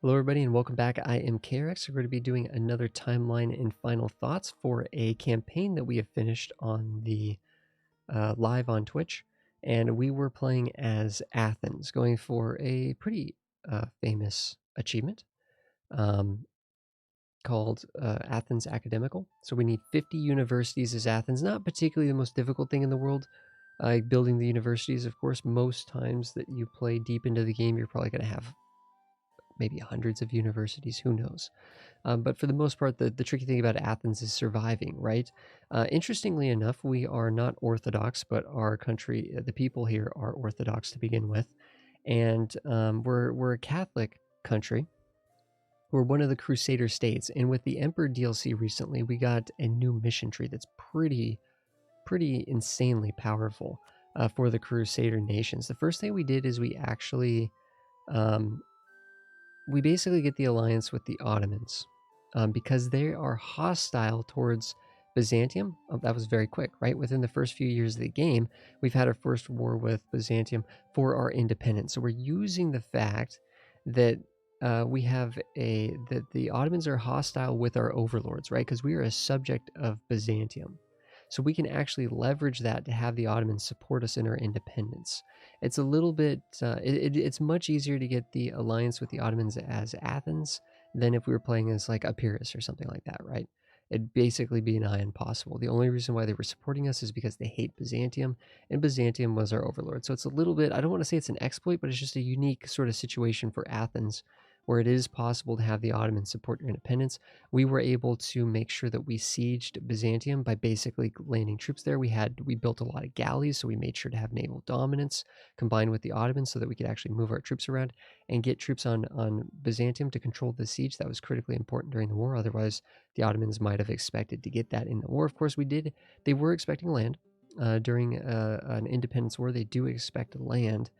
Hello, everybody, and welcome back. I am KRX. We're going to be doing another timeline and final thoughts for a campaign that we have finished on the live on Twitch, and we were playing as Athens, going for a pretty famous achievement um, called Athens Academical. So we need 50 universities as Athens. Not particularly the most difficult thing in the world. Building the universities, of course, most times that you play deep into the game, you're probably going to have maybe hundreds of universities, who knows. But for the most part, the tricky thing about Athens is surviving, right? Interestingly enough, we are not Orthodox, but our country, the people here are Orthodox to begin with. And we're a Catholic country. We're one of the Crusader states. And with the Emperor DLC recently, we got a new mission tree that's pretty insanely powerful for the Crusader nations. The first thing we did is we actually we basically get the alliance with the Ottomans because they are hostile towards Byzantium. That was very quick, right? Within the first few years of the game, we've had our first war with Byzantium for our independence. So we're using the fact that that the Ottomans are hostile with our overlords, right? Because we are a subject of Byzantium. So we can actually leverage that to have the Ottomans support us in our independence. It's a little bit, it's much easier to get the alliance with the Ottomans as Athens than if we were playing as like Epirus or something like that, right? It'd basically be nigh impossible. The only reason why they were supporting us is because they hate Byzantium, and Byzantium was our overlord. So it's a little bit, I don't want to say it's an exploit, but it's just a unique sort of situation for Athens where it is possible to have the Ottomans support your independence. We were able to make sure that we sieged Byzantium by basically landing troops there. We built a lot of galleys, so we made sure to have naval dominance combined with the Ottomans so that we could actually move our troops around and get troops on Byzantium to control the siege. That was critically important during the war. Otherwise, the Ottomans might have expected to get that in the war. Of course, we did. They were expecting land. During an independence war, they do expect land.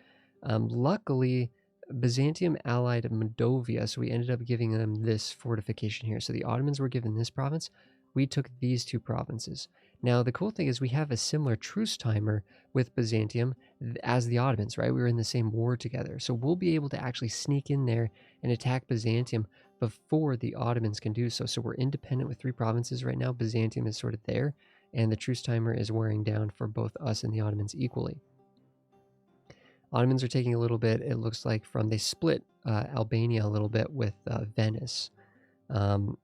Luckily, Byzantium allied Moldavia, so we ended up giving them this fortification here. So the Ottomans were given this province. We took these two provinces. Now, the cool thing is we have a similar truce timer with Byzantium as the Ottomans, right? We were in the same war together. So we'll be able to actually sneak in there and attack Byzantium before the Ottomans can do so. So we're independent with 3 provinces right now. Byzantium is sort of there, and the truce timer is wearing down for both us and the Ottomans equally. Ottomans are taking a little bit, it looks like, they split Albania a little bit with Venice.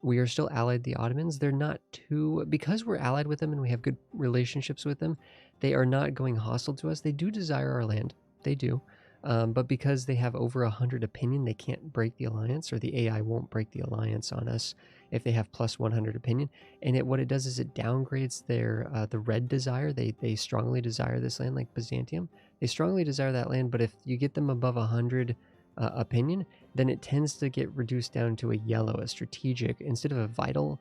We are still allied to the Ottomans. They're not too, because we're allied with them and we have good relationships with them, they are not going hostile to us. They do desire our land. They do. But because they have over 100 opinion, they can't break the alliance, or the AI won't break the alliance on us if they have plus 100 opinion. And what it does is it downgrades their the red desire. They strongly desire this land, like Byzantium. They strongly desire that land, but if you get them above 100 opinion, then it tends to get reduced down to a yellow, a strategic. Instead of a vital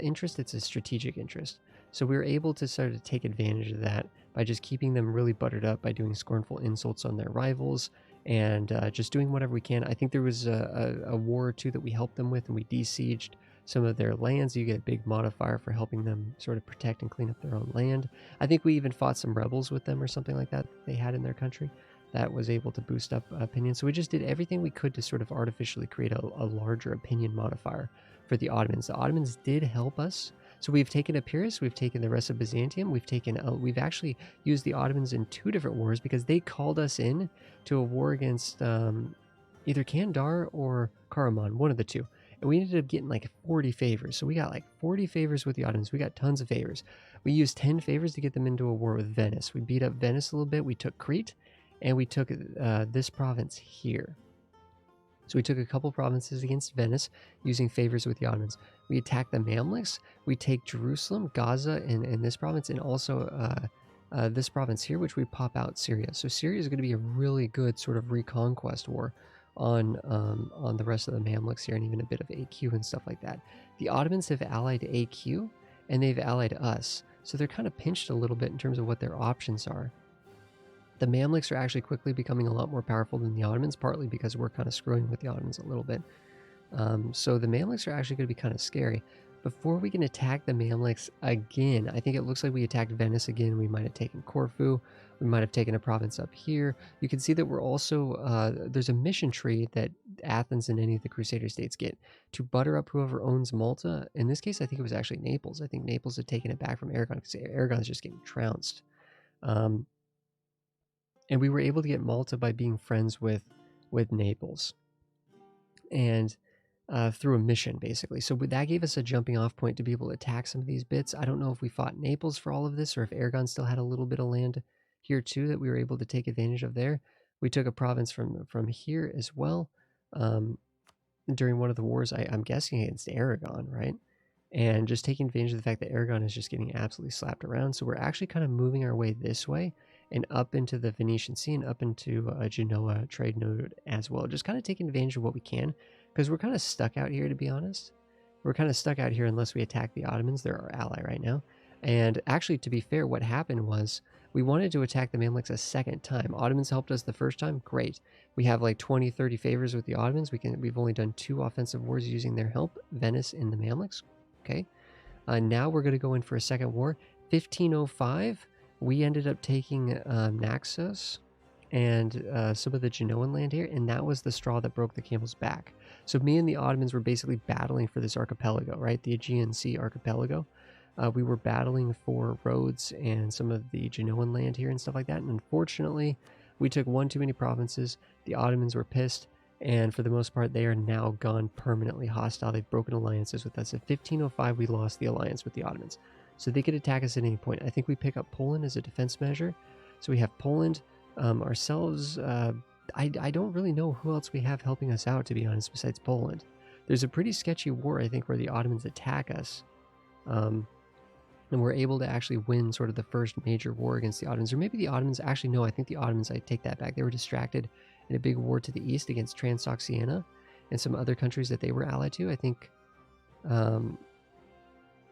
interest, it's a strategic interest. So we were able to sort of take advantage of that by just keeping them really buttered up, by doing scornful insults on their rivals, and just doing whatever we can. I think there was a war or two that we helped them with, and we besieged some of their lands. You get a big modifier for helping them sort of protect and clean up their own land. I think we even fought some rebels with them or something like that they had in their country that was able to boost up opinion. So we just did everything we could to sort of artificially create a larger opinion modifier for the Ottomans. The Ottomans did help us. So we've taken Epirus, we've taken the rest of Byzantium, we've actually used the Ottomans in 2 different wars because they called us in to a war against either Kandar or Karaman, one of the two. And we ended up getting like 40 favors. So we got like 40 favors with the Ottomans. We got tons of favors. We used 10 favors to get them into a war with Venice. We beat up Venice a little bit. We took Crete, and we took this province here. So we took a couple provinces against Venice using favors with the Ottomans. We attacked the Mamluks. We take Jerusalem, Gaza, and this province, and also this province here, which we pop out Syria. So Syria is going to be a really good sort of reconquest war on the rest of the Mamluks here, and even a bit of AQ and stuff like that. The Ottomans have allied AQ, and they've allied us. So they're kind of pinched a little bit in terms of what their options are. The Mamluks are actually quickly becoming a lot more powerful than the Ottomans, partly because we're kind of screwing with the Ottomans a little bit. So the Mamluks are actually going to be kind of scary. before we can attack the Mamluks again, I think it looks like we attacked Venice again. We might have taken Corfu. We might have taken a province up here. You can see that we're also, there's a mission tree that Athens and any of the Crusader states get to butter up whoever owns Malta. In this case, I think it was actually Naples. I think Naples had taken it back from Aragon because Aragon's just getting trounced. And we were able to get Malta by being friends with Naples. And through a mission, basically. So that gave us a jumping off point to be able to attack some of these bits. I don't know if we fought Naples for all of this or if Aragon still had a little bit of land here too that we were able to take advantage of there. We took a province from here as well during one of the wars, I'm guessing against Aragon, right? And just taking advantage of the fact that Aragon is just getting absolutely slapped around. So we're actually kind of moving our way this way and up into the Venetian Sea and up into a Genoa trade node as well. Just kind of taking advantage of what we can, because we're kind of stuck out here, to be honest. We're kind of stuck out here unless we attack the Ottomans. They're our ally right now. And actually, to be fair, what happened was we wanted to attack the Mamluks a second time. Ottomans helped us the first time. Great. We have like 20, 30 favors with the Ottomans. We've only done 2 offensive wars using their help, Venice and the Mamluks. Okay. Now we're going to go in for a second war. 1505, we ended up taking Naxos and some of the Genoan land here, and that was the straw that broke the camel's back. So me and the Ottomans were basically battling for this archipelago, right? The Aegean Sea archipelago. We were battling for Rhodes and some of the Genoan land here and stuff like that. And unfortunately, we took one too many provinces. The Ottomans were pissed. And for the most part, they are now gone permanently hostile. They've broken alliances with us. At 1505, we lost the alliance with the Ottomans. So they could attack us at any point. I think we pick up Poland as a defense measure. So we have Poland ourselves. I don't really know who else we have helping us out, to be honest, besides Poland. There's a pretty sketchy war, I think, where the Ottomans attack us. And we're able to actually win sort of the first major war against the Ottomans. Or maybe the Ottomans, actually, no, I think the Ottomans, I take that back. They were distracted in a big war to the east against Transoxiana and some other countries that they were allied to. I think, I'm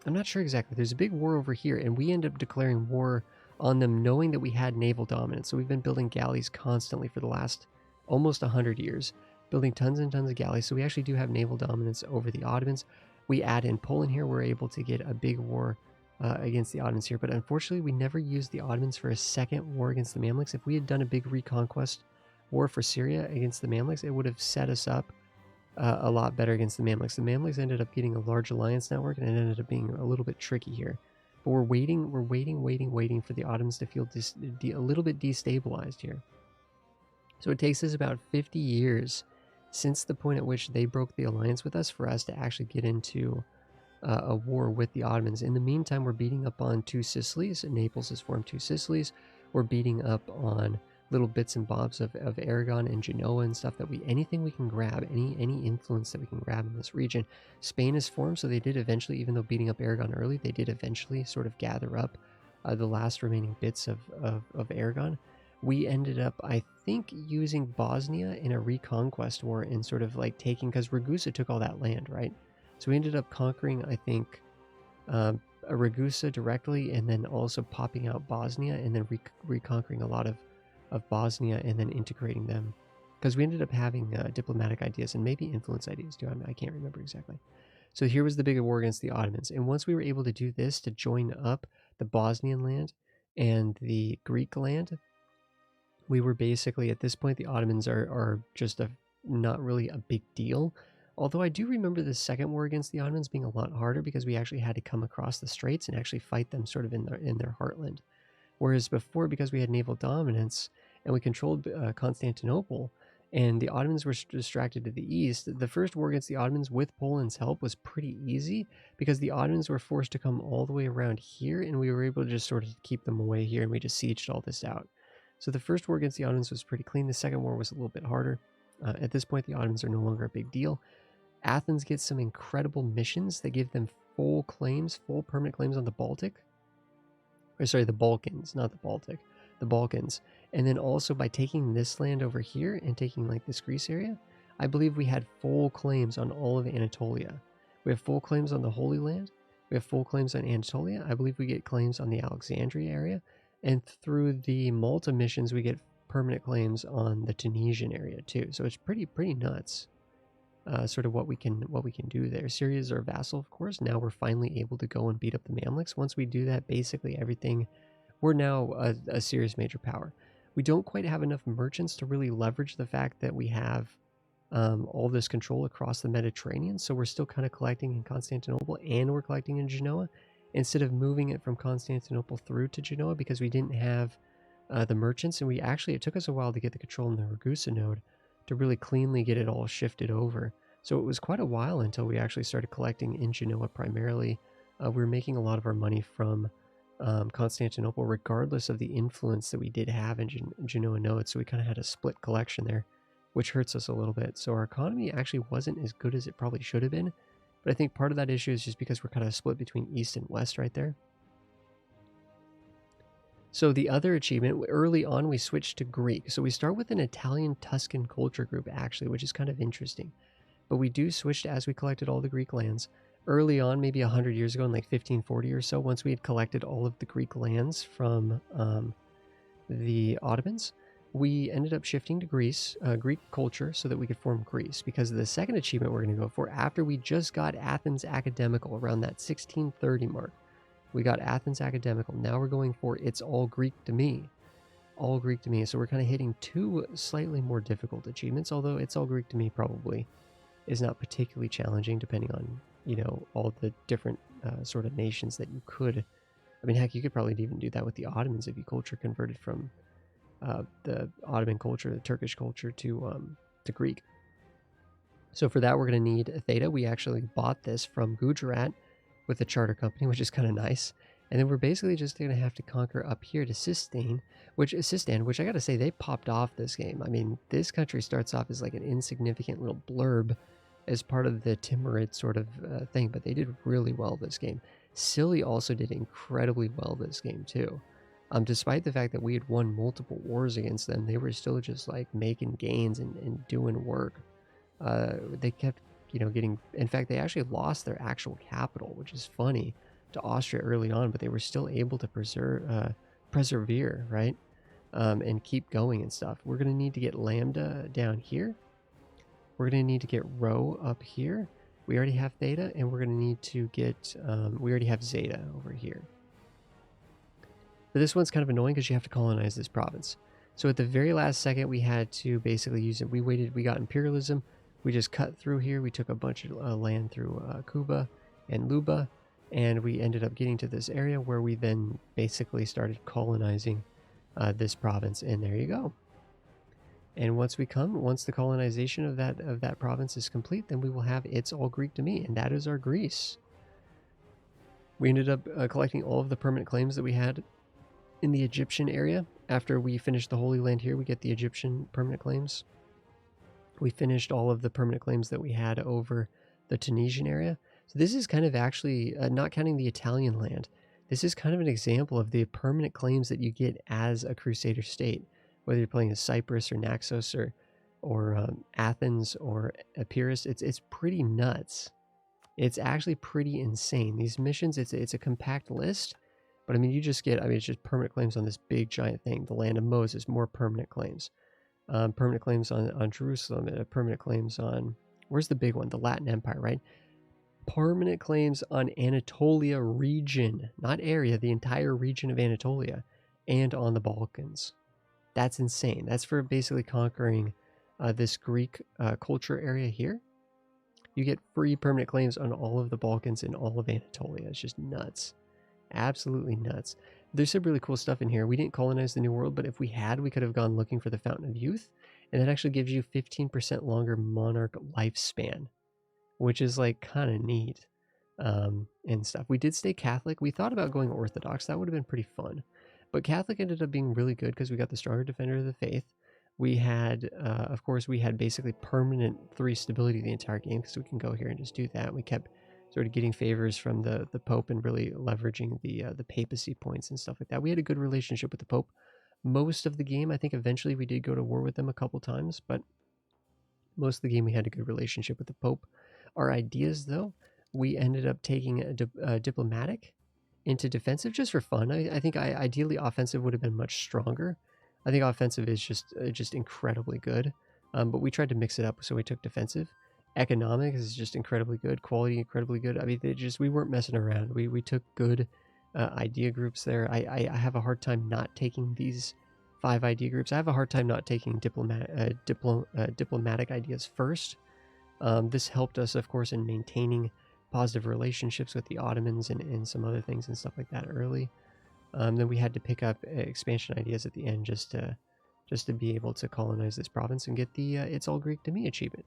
not sure exactly. There's a big war over here, and we end up declaring war on them knowing that we had naval dominance. So we've been building galleys constantly for the last almost 100 years, building tons and tons of galleys. So we actually do have naval dominance over the Ottomans. We add in Poland here. We're able to get a big war against the Ottomans here. But unfortunately, we never used the Ottomans for a second war against the Mamluks. If we had done a big reconquest war for Syria against the Mamluks, it would have set us up a lot better against the Mamluks. The Mamluks ended up getting a large alliance network, and it ended up being a little bit tricky here. But we're waiting for the Ottomans to feel a little bit destabilized here. So it takes us about 50 years since the point at which they broke the alliance with us for us to actually get into a war with the Ottomans. In the meantime, we're beating up on 2 Sicilies. Naples has formed 2 Sicilies. We're beating up on little bits and bobs of Aragon and Genoa and stuff that anything we can grab, any influence that we can grab in this region. Spain is formed, so they did eventually, even though beating up Aragon early, they did eventually sort of gather up the last remaining bits of Aragon. We ended up, I think, using Bosnia in a reconquest war and sort of like taking, because Ragusa took all that land, right? So we ended up conquering, I think, Ragusa directly, and then also popping out Bosnia, and then reconquering a lot of Bosnia, and then integrating them, because we ended up having diplomatic ideas and maybe influence ideas too. I can't remember exactly. So here was the big war against the Ottomans, and once we were able to do this to join up the Bosnian land and the Greek land, we were basically, at this point, the Ottomans are just not really a big deal. Although I do remember the second war against the Ottomans being a lot harder, because we actually had to come across the straits and actually fight them sort of in their heartland. Whereas before, because we had naval dominance and we controlled Constantinople, and the Ottomans were distracted to the east, the first war against the Ottomans with Poland's help was pretty easy, because the Ottomans were forced to come all the way around here, and we were able to just sort of keep them away here, and we just sieged all this out. So the first war against the Ottomans was pretty clean. The second war was a little bit harder. At this point, the Ottomans are no longer a big deal. Athens gets some incredible missions that give them full permanent claims on the Baltic. Or sorry, the Balkans, not the Baltic, the Balkans. And then also by taking this land over here and taking like this Greece area, I believe we had full claims on all of Anatolia. We have full claims on the Holy Land. We have full claims on Anatolia. I believe we get claims on the Alexandria area. And through the Malta missions, we get permanent claims on the Tunisian area too. So it's pretty nuts. sort of what we can do there. Syria is our vassal, of course. Now we're finally able to go and beat up the Mamluks. Once we do that, basically everything, we're now a serious major power. We don't quite have enough merchants to really leverage the fact that we have all this control across the Mediterranean. So we're still kind of collecting in Constantinople and we're collecting in Genoa instead of moving it from Constantinople through to Genoa, because we didn't have the merchants. And it took us a while to get the control in the Ragusa node to really cleanly get it all shifted over. So it was quite a while until we actually started collecting in Genoa primarily. We were making a lot of our money from Constantinople, regardless of the influence that we did have in Genoa nodes. So we kind of had a split collection there, which hurts us a little bit. So our economy actually wasn't as good as it probably should have been. But I think part of that issue is just because we're kind of split between East and West right there. So the other achievement, early on we switched to Greek. So we start with an Italian Tuscan culture group actually, which is kind of interesting. But we do switch as we collected all the Greek lands. Early on, maybe 100 years ago in like 1540 or so, once we had collected all of the Greek lands from the Ottomans, we ended up shifting to Greece, Greek culture, so that we could form Greece. Because the second achievement we're going to go for, after we just got Athens Academical around that 1630 mark, we got Athens Academical. Now we're going for It's All Greek to Me. All Greek to Me. So we're kind of hitting two slightly more difficult achievements, although It's All Greek to Me probably is not particularly challenging, depending on, all the different sort of nations that you could. I mean, heck, you could probably even do that with the Ottomans if you culture converted from the Ottoman culture, the Turkish culture, to Greek. So for that, we're going to need a theta. We actually bought this from Gujarat with a charter company, which is kind of nice. And then we're basically just going to have to conquer up here to Sistan, which I got to say, they popped off this game. I mean, this country starts off as like an insignificant little blurb as part of the Timurid sort of thing, but they did really well this game. Scilly also did incredibly well this game too. Despite the fact that we had won multiple wars against them, they were still just like making gains and doing work. They kept, getting, in fact, they actually lost their actual capital, which is funny, to Austria early on, but they were still able to persevere, right? And keep going and stuff. We're going to need to get Lambda down here. We're going to need to get Rho up here. We already have Theta, and we're going to need to get, we already have Zeta over here. But this one's kind of annoying because you have to colonize this province. So at the very last second, we had to basically use it. We waited, we got imperialism. We just cut through here. We took a bunch of land through Kuba and Luba, and we ended up getting to this area where we then basically started colonizing this province, and there you go. And once the colonization of that province is complete, then we will have It's All Greek to Me, and that is our Greece. We ended up collecting all of the permanent claims that we had in the Egyptian area. After we finished the Holy Land here, we get the Egyptian permanent claims. We finished all of the permanent claims that we had over the Tunisian area. So this is kind of actually, not counting the Italian land, this is kind of an example of the permanent claims that you get as a Crusader state. Whether you're playing as Cyprus or Naxos or Athens or Epirus, it's pretty nuts. It's actually pretty insane. These missions, it's a compact list, but I mean, you just get, it's just permanent claims on this big giant thing. The land of Moses, more permanent claims. Permanent claims on Jerusalem, permanent claims on, where's the big one? The Latin Empire, right? Permanent claims on Anatolia region, not area, the entire region of Anatolia, and on the Balkans. That's insane. That's for basically conquering this Greek culture area here. You get free permanent claims on all of the Balkans and all of Anatolia. It's just nuts. Absolutely nuts. There's some really cool stuff in here. We didn't colonize the New World, but if we had, we could have gone looking for the Fountain of Youth. And that actually gives you 15% longer monarch lifespan, which is like kind of neat and stuff. We did stay Catholic. We thought about going Orthodox. That would have been pretty fun. But Catholic ended up being really good because we got the stronger defender of the faith. We had, of course, we had basically permanent 3 stability the entire game, because we can go here and just do that. We kept sort of getting favors from the Pope and really leveraging the papacy points and stuff like that. We had a good relationship with the Pope most of the game. I think eventually we did go to war with them a couple times, but most of the game we had a good relationship with the Pope. Our ideas, though, we ended up taking a diplomatic into defensive just for fun. I think ideally offensive would have been much stronger. I think offensive is just incredibly good, but we tried to mix it up, so we took defensive. Economics is just incredibly good. Quality incredibly good. I mean, we weren't messing around. We took good idea groups there. I have a hard time not taking these 5 idea groups. I have a hard time not taking diplomatic ideas first. This helped us, of course, in maintaining positive relationships with the Ottomans and some other things and stuff like that early. Then we had to pick up expansion ideas at the end just to be able to colonize this province and get the It's All Greek to Me achievement.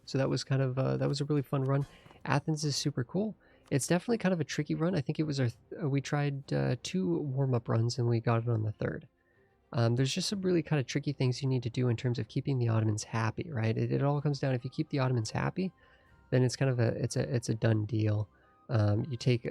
So that was kind of that was a really fun run. Athens is super cool. It's definitely kind of a tricky run. I think it was we tried 2 warm-up runs and we got it on the 3rd. There's just some really kind of tricky things you need to do in terms of keeping the Ottomans happy, right? It all comes down, if you keep the Ottomans happy, then it's kind of it's a done deal. You take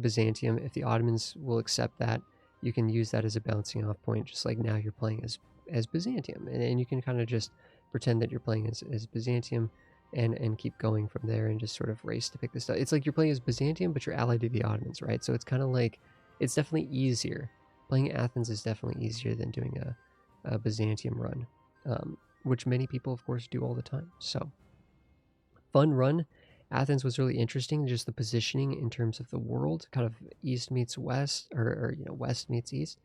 Byzantium. If the Ottomans will accept that, you can use that as a bouncing off point, just like now you're playing as Byzantium, and you can kind of just pretend that you're playing as Byzantium and keep going from there and just sort of race to pick this up. It's like you're playing as Byzantium, but you're allied to the Ottomans, right? So it's kind of like, it's definitely easier. Playing Athens is definitely easier than doing a Byzantium run, which many people, of course, do all the time. So, fun run. Athens was really interesting, just the positioning in terms of the world, kind of east meets west, or west meets east.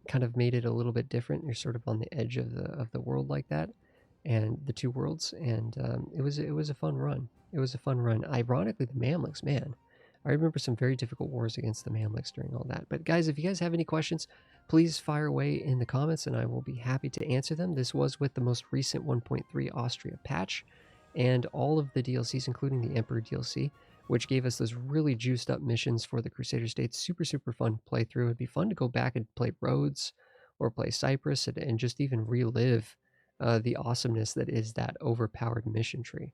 Kind of made it a little bit different. You're sort of on the edge of the world like that, and the 2 worlds, and it was a fun run. It was a fun run. Ironically, the Mamluks, man, I remember some very difficult wars against the Mamluks during all that. But guys, if you guys have any questions, please fire away in the comments, and I will be happy to answer them. This was with the most recent 1.3 Austria patch, and all of the DLCs, including the Emperor DLC, which gave us those really juiced up missions for the Crusader states. Super, super fun playthrough. It'd be fun to go back and play Rhodes or play Cyprus and just even relive the awesomeness that is that overpowered mission tree.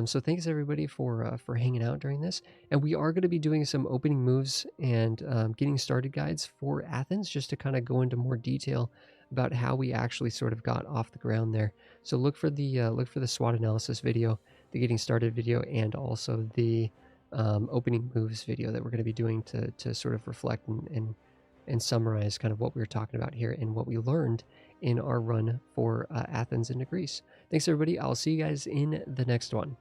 So thanks everybody for hanging out during this. And we are going to be doing some opening moves and getting started guides for Athens, just to kind of go into more detail about how we actually sort of got off the ground there. So look for the SWOT analysis video, the getting started video, and also the opening moves video that we're going to be doing to sort of reflect and summarize kind of what we were talking about here and what we learned in our run for Athens into Greece. Thanks everybody. I'll see you guys in the next one.